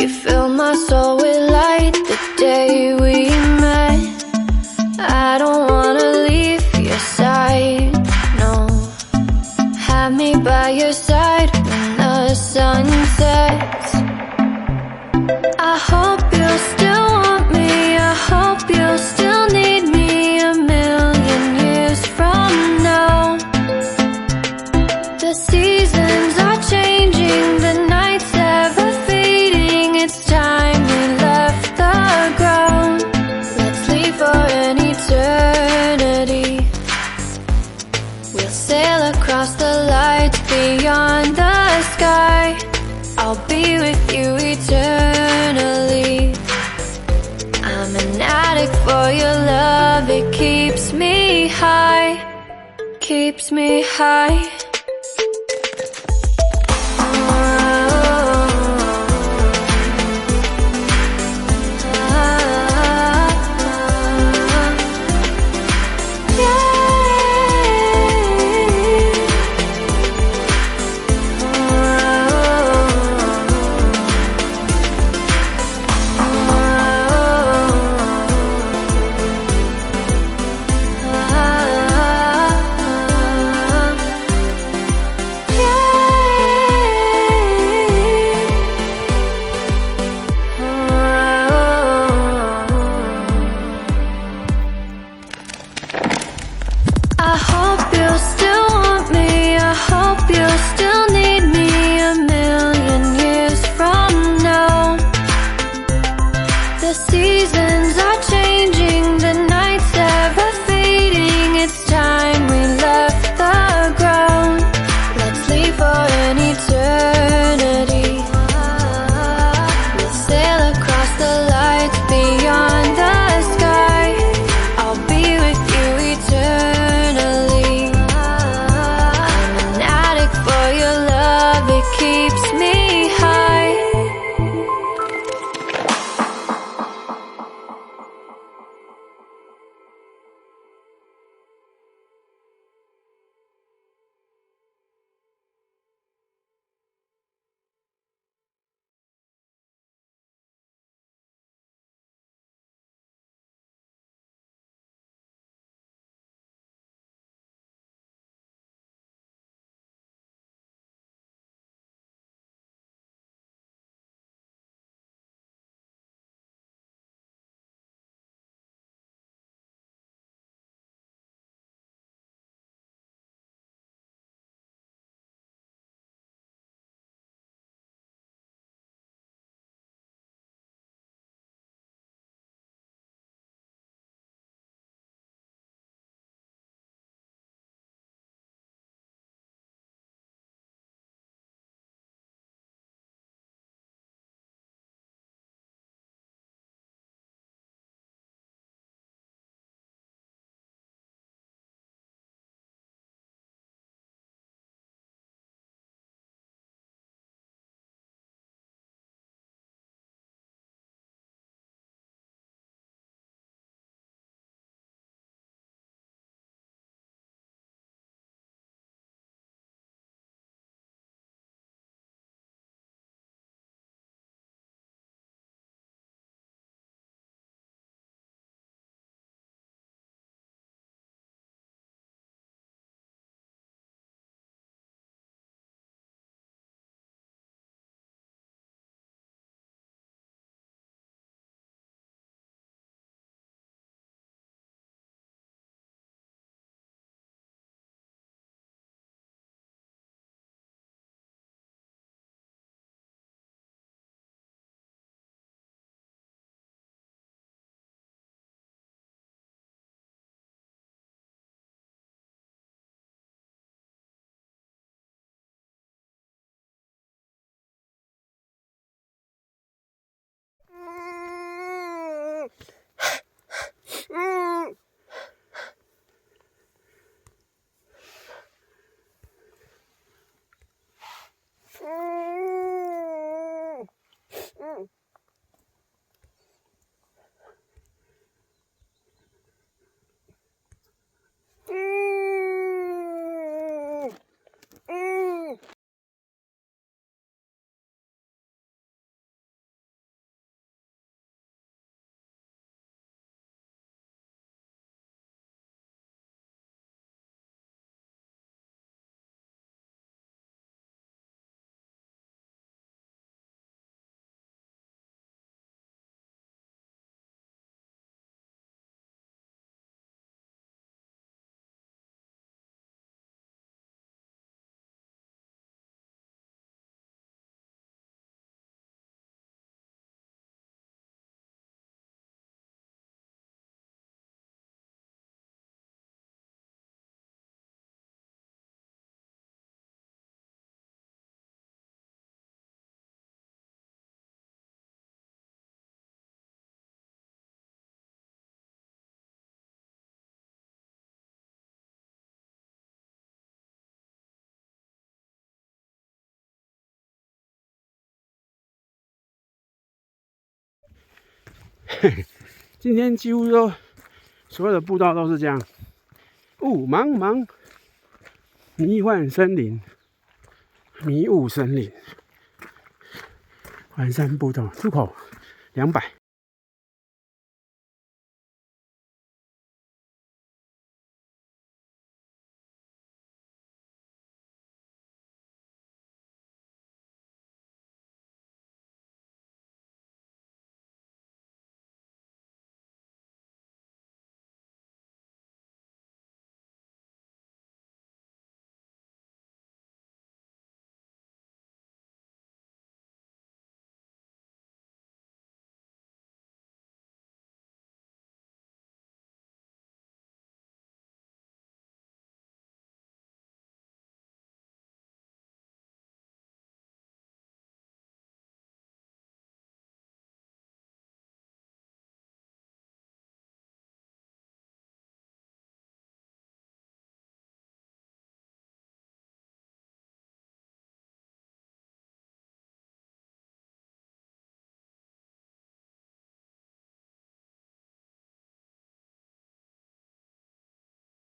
You filled my soul with light the day we met. I don't wanna leave your side, no. Have me by your side when the sun sets. I hope you'll still want me, I hope you'll still need me a million years from now. The seasons are changing, the nights ever fading. It's time we left the ground. Let's leave for an eternity. We'll sail across the lights beyond the sky. I'll be with you eternally. I'm an addict for your love, it keeps me high, keeps me high. 今天几乎都所有的步道都是这样，雾茫茫，迷幻森林，迷雾森林，环山步道出口200。